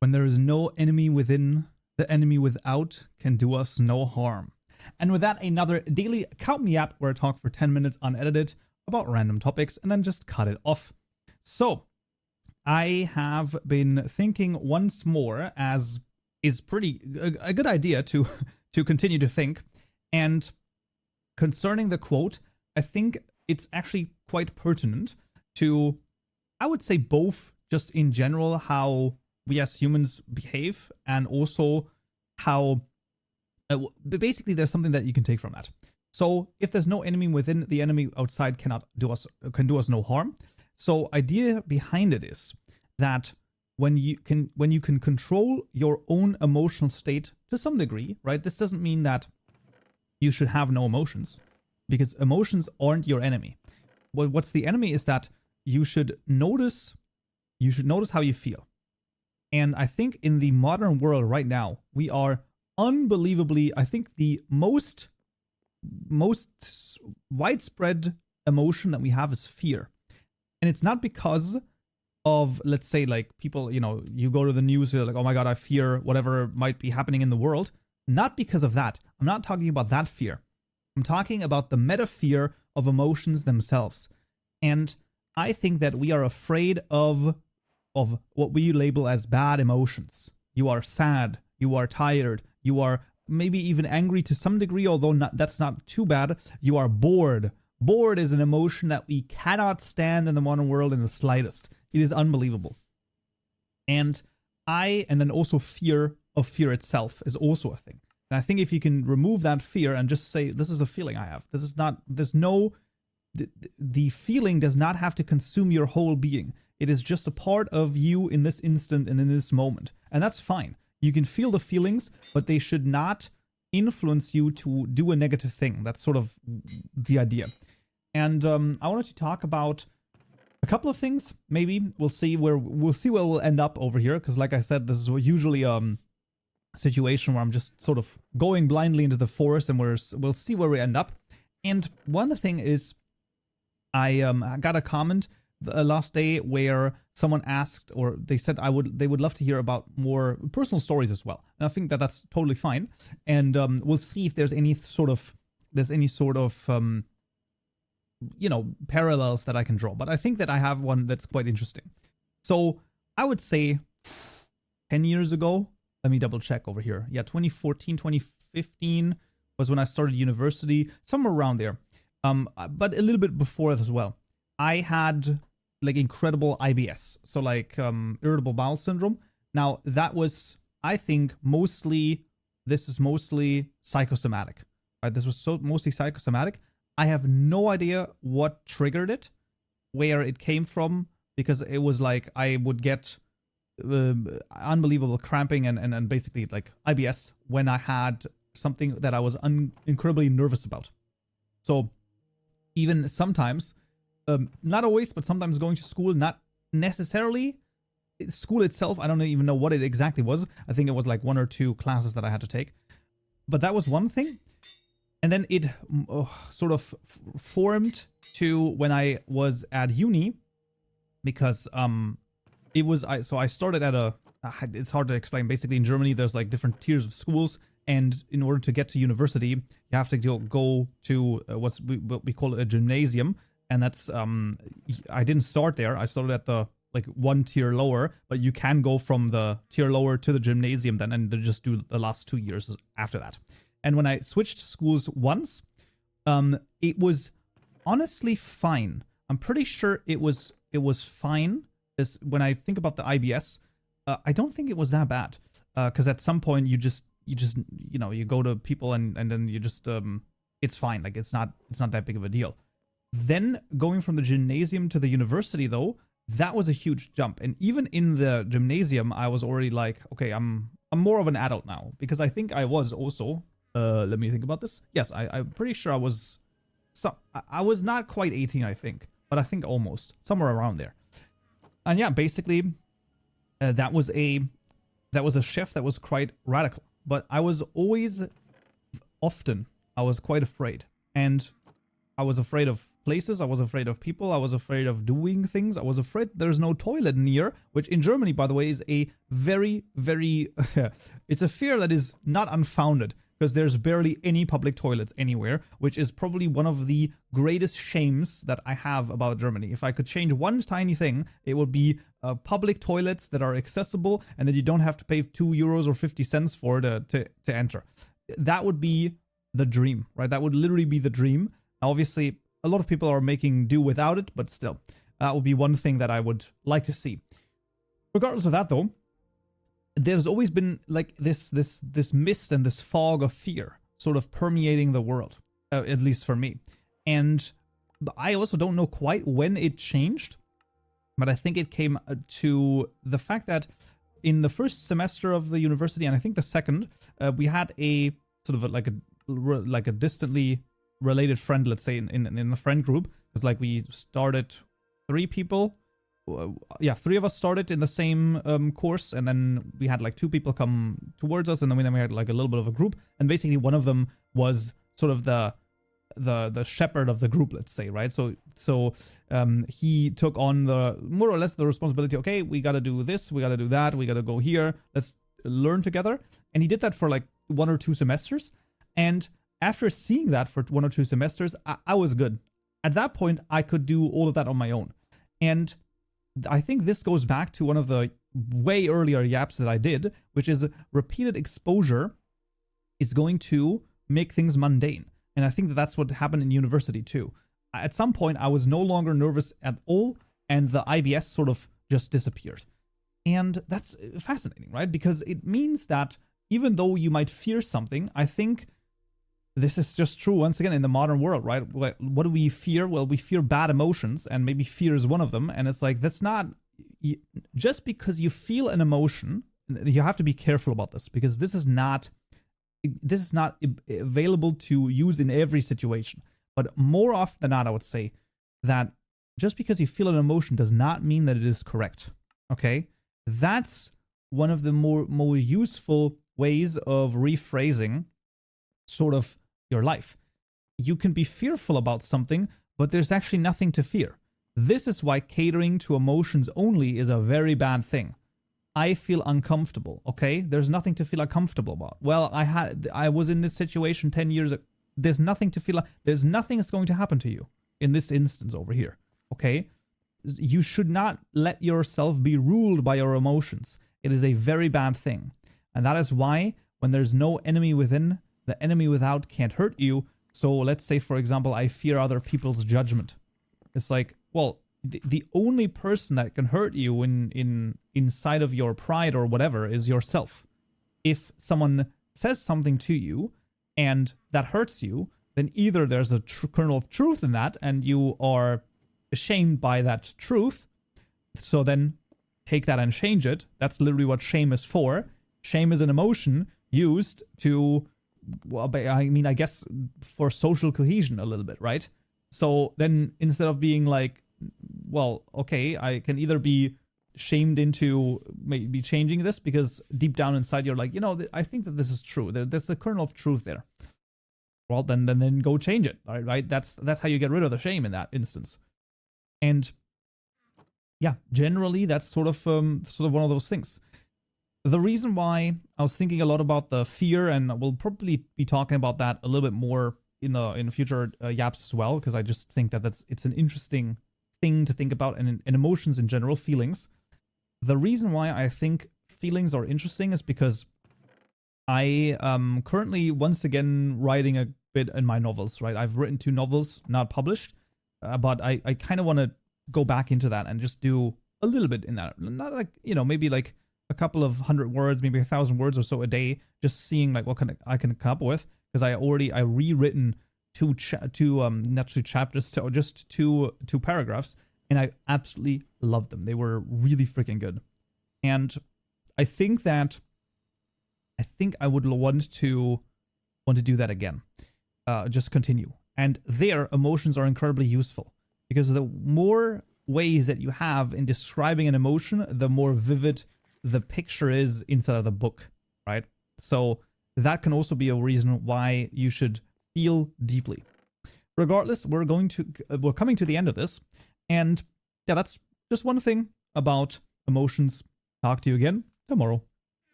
When there is no enemy within, the enemy without can do us no harm. And with that, another daily Count Me app where I talk for 10 minutes unedited about random topics and then just cut it off. So, I have been thinking once more, as is pretty a good idea to continue to think. And concerning the quote, I think it's actually quite pertinent to, I would say, both just in general how we as humans behave and also how basically there's something that you can take from that. So if there's no enemy within, the enemy outside can do us no harm. So idea behind it is that when you can control your own emotional state to some degree, right? This doesn't mean that you should have no emotions, because emotions aren't your enemy. What's the enemy is that you should notice how you feel. And I think in the modern world right now, we are unbelievably, I think the most widespread emotion that we have is fear. And it's not because of, let's say, like people, you go to the news, you're like, oh my God, I fear whatever might be happening in the world. Not because of that. I'm not talking about that fear. I'm talking about the meta fear of emotions themselves. And I think that we are afraid of what we label as bad emotions. You are sad, you are tired, you are maybe even angry to some degree, although that's not too bad. You are bored. Bored is an emotion that we cannot stand in the modern world in the slightest. It is unbelievable. And then also fear of fear itself is also a thing. And I think if you can remove that fear and just say, this is a feeling I have. The feeling does not have to consume your whole being. It is just a part of you in this instant and in this moment. And that's fine. You can feel the feelings, but they should not influence you to do a negative thing. That's sort of the idea. And I wanted to talk about a couple of things. Maybe we'll see where we'll end up over here. Because like I said, this is usually a situation where I'm just sort of going blindly into the forest, and we'll see where we end up. And one thing is, I got a comment the last day where someone asked, or they said they would love to hear about more personal stories as well. And I think that that's totally fine. And we'll see if there's any sort of parallels that I can draw. But I think that I have one that's quite interesting. So I would say 10 years ago, let me double check over here. Yeah, 2014, 2015 was when I started university, somewhere around there. But a little bit before that as well. I had like incredible IBS, so like irritable bowel syndrome. Now that was, I think, mostly psychosomatic. Right? This was mostly psychosomatic. I have no idea what triggered it, where it came from, because it was like I would get unbelievable cramping and basically like IBS when I had something that I was incredibly nervous about. So even sometimes, not always, but sometimes going to school, not necessarily school itself. I don't even know what it exactly was. I think it was like 1 or 2 classes that I had to take. But that was one thing. And then it sort of formed to when I was at uni, because I started at it's hard to explain. Basically in Germany, there's like different tiers of schools. And in order to get to university, you have to go to what we call a gymnasium. And that's, I didn't start there. I started at the, like, 1 tier lower, but you can go from the tier lower to the gymnasium then, and just do the last 2 years after that. And when I switched schools once, it was honestly fine. I'm pretty sure it was fine. When I think about the IBS, I don't think it was that bad. Because at some point you go to people and then you just, it's fine. Like it's not that big of a deal. Then going from the gymnasium to the university, though, that was a huge jump. And even in the gymnasium, I was already like, okay, I'm more of an adult now, because I think I was also, let me think about this. Yes, I'm pretty sure I was not quite 18, I think, but I think almost somewhere around there. And yeah, basically, that was a shift that was quite radical. But I was quite afraid, and I was afraid of places. I was afraid of people. I was afraid of doing things. I was afraid there's no toilet near, which in Germany, by the way, is a very, very, it's a fear that is not unfounded, because there's barely any public toilets anywhere, which is probably one of the greatest shames that I have about Germany. If I could change one tiny thing, it would be public toilets that are accessible and that you don't have to pay €2 or 50 cents for to enter. That would be the dream, right? That would literally be the dream. Obviously, a lot of people are making do without it, but still, that would be one thing that I would like to see. Regardless of that, though, there's always been like this mist and this fog of fear sort of permeating the world, at least for me. And I also don't know quite when it changed, but I think it came to the fact that in the first semester of the university, and I think the second, we had a sort of like a distantly related friend, let's say, in a friend group. It's like we started 3 people. Yeah, 3 of us started in the same course, and then we had like 2 people come towards us, and then we had like a little bit of a group, and basically one of them was sort of the shepherd of the group, let's say, right? So he took on the more or less the responsibility. Okay, we got to do this, we got to do that, we got to go here. Let's learn together, and he did that for like 1 or 2 semesters, and after seeing that for 1 or 2 semesters, I was good. At that point, I could do all of that on my own, and I think this goes back to one of the way earlier yaps that I did, which is repeated exposure is going to make things mundane. And I think that that's what happened in university too. At some point, I was no longer nervous at all, and the IBS sort of just disappeared. And that's fascinating, right? Because it means that even though you might fear something, I think this is just true once again in the modern world, right? What do we fear? Well, we fear bad emotions, and maybe fear is one of them. And it's like, that's not, just because you feel an emotion, you have to be careful about this, because this is not available to use in every situation. But more often than not, I would say that just because you feel an emotion does not mean that it is correct. Okay? That's one of the more useful ways of rephrasing sort of your life. You can be fearful about something, but there's actually nothing to fear. This is why catering to emotions only is a very bad thing. I feel uncomfortable, okay? There's nothing to feel uncomfortable about. Well, I was in this situation 10 years ago. There's nothing to feel, there's nothing that's going to happen to you in this instance over here, okay? You should not let yourself be ruled by your emotions. It is a very bad thing. And that is why when there's no enemy within, the enemy without can't hurt you. So let's say, for example, I fear other people's judgment. It's like, well, the only person that can hurt you inside of your pride or whatever is yourself. If someone says something to you and that hurts you, then either there's a kernel of truth in that and you are ashamed by that truth. So then take that and change it. That's literally what shame is for. Shame is an emotion used to, well, I mean, I guess for social cohesion a little bit, right? So then instead of being like, well, okay, I can either be shamed into maybe changing this because deep down inside you're like, you know, I think that this is true. There's a kernel of truth there. Well, then go change it, right? That's how you get rid of the shame in that instance. And yeah, generally that's sort of one of those things. The reason why I was thinking a lot about the fear, and we'll probably be talking about that a little bit more in future yaps as well, because I just think that it's an interesting thing to think about, and emotions in general, feelings. The reason why I think feelings are interesting is because I am currently once again writing a bit in my novels, right? I've written 2 novels, not published, but I kind of want to go back into that and just do a little bit in that. Not like, you know, maybe like a couple of 100 words, maybe 1,000 words or so a day, just seeing like what I can come up with, because I rewritten not 2 chapters, just two paragraphs, and I absolutely loved them. They were really freaking good. And I think I would want to do that again. Just continue. And their emotions are incredibly useful, because the more ways that you have in describing an emotion, the more vivid the picture is inside of the book, right? So that can also be a reason why you should feel deeply. regardless, we're coming to the end of this. And yeah, that's just one thing about emotions. Talk to you again tomorrow.